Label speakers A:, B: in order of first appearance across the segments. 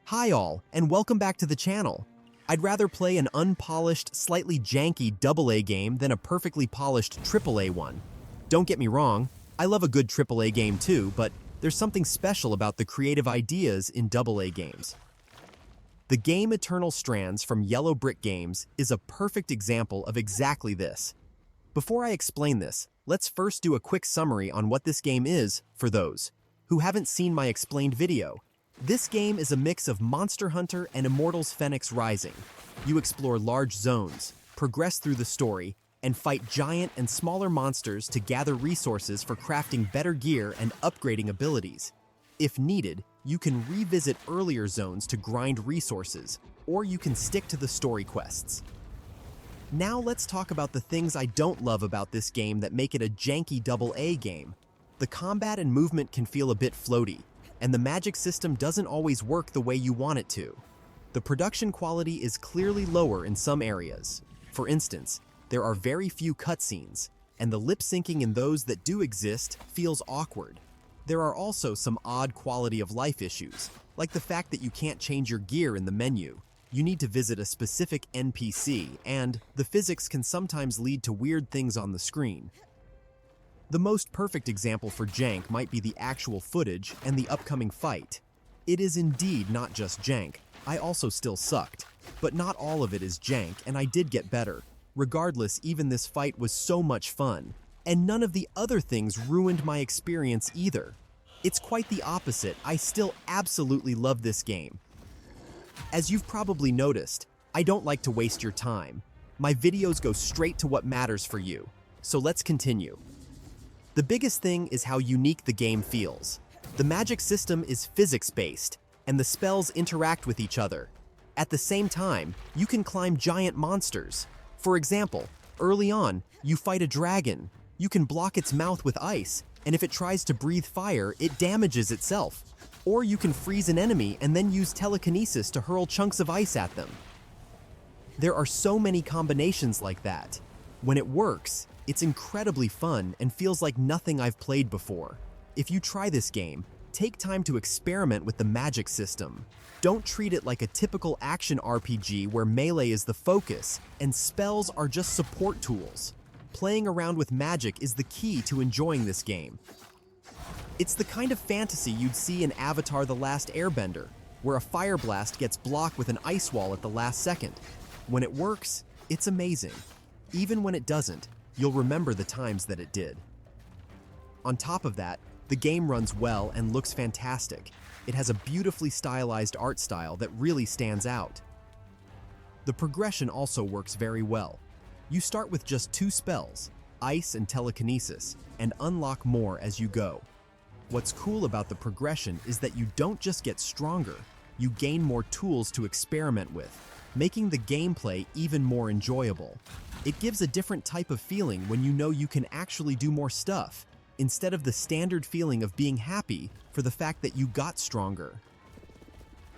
A: Hi all, and welcome back to the channel. I'd rather play an unpolished, slightly janky AA game than a perfectly polished AAA one. Don't get me wrong, I love a good AAA game too, but there's something special about the creative ideas in AA games. The game Eternal Strands from Yellow Brick Games is a perfect example of exactly this. Before I explain this, let's first do a quick summary on what this game is for those who haven't seen my explained video. This game is a mix of Monster Hunter and Immortals Phoenix Rising. You explore large zones, progress through the story, and fight giant and smaller monsters to gather resources for crafting better gear and upgrading abilities. If needed, you can revisit earlier zones to grind resources, or you can stick to the story quests. Now let's talk about the things I don't love about this game that make it a janky AA game. The combat and movement can feel a bit floaty, and the magic system doesn't always work the way you want it to. The production quality is clearly lower in some areas. For instance, there are very few cutscenes, and the lip syncing in those that do exist feels awkward. There are also some odd quality of life issues, like the fact that you can't change your gear in the menu. You need to visit a specific NPC, and the physics can sometimes lead to weird things on the screen. The most perfect example for jank might be the actual footage and the upcoming fight. It is indeed not just jank. I also still sucked. But not all of it is jank, and I did get better. Regardless, even this fight was so much fun. And none of the other things ruined my experience either. It's quite the opposite. I still absolutely love this game. As you've probably noticed, I don't like to waste your time. My videos go straight to what matters for you. So let's continue. The biggest thing is how unique the game feels. The magic system is physics-based, and the spells interact with each other. At the same time, you can climb giant monsters. For example, early on, you fight a dragon. You can block its mouth with ice, and if it tries to breathe fire, it damages itself. Or you can freeze an enemy and then use telekinesis to hurl chunks of ice at them. There are so many combinations like that. When it works, it's incredibly fun and feels like nothing I've played before. If you try this game, take time to experiment with the magic system. Don't treat it like a typical action RPG where melee is the focus and spells are just support tools. Playing around with magic is the key to enjoying this game. It's the kind of fantasy you'd see in Avatar: The Last Airbender, where a fire blast gets blocked with an ice wall at the last second. When it works, it's amazing. Even when it doesn't, you'll remember the times that it did. On top of that, the game runs well and looks fantastic. It has a beautifully stylized art style that really stands out. The progression also works very well. You start with just 2 spells, ice and telekinesis, and unlock more as you go. What's cool about the progression is that you don't just get stronger, you gain more tools to experiment with, making the gameplay even more enjoyable. It gives a different type of feeling when you know you can actually do more stuff, instead of the standard feeling of being happy for the fact that you got stronger.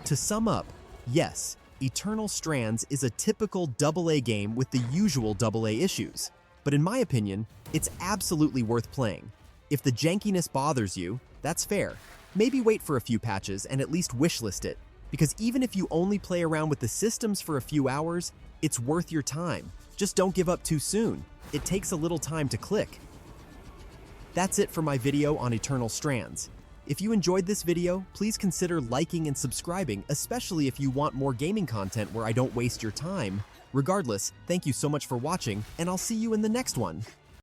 A: To sum up, yes, Eternal Strands is a typical AA game with the usual AA issues, but in my opinion, it's absolutely worth playing. If the jankiness bothers you, that's fair. Maybe wait for a few patches and at least wishlist it, because even if you only play around with the systems for a few hours, it's worth your time. Just don't give up too soon. It takes a little time to click. That's it for my video on Eternal Strands. If you enjoyed this video, please consider liking and subscribing, especially if you want more gaming content where I don't waste your time. Regardless, thank you so much for watching, and I'll see you in the next one.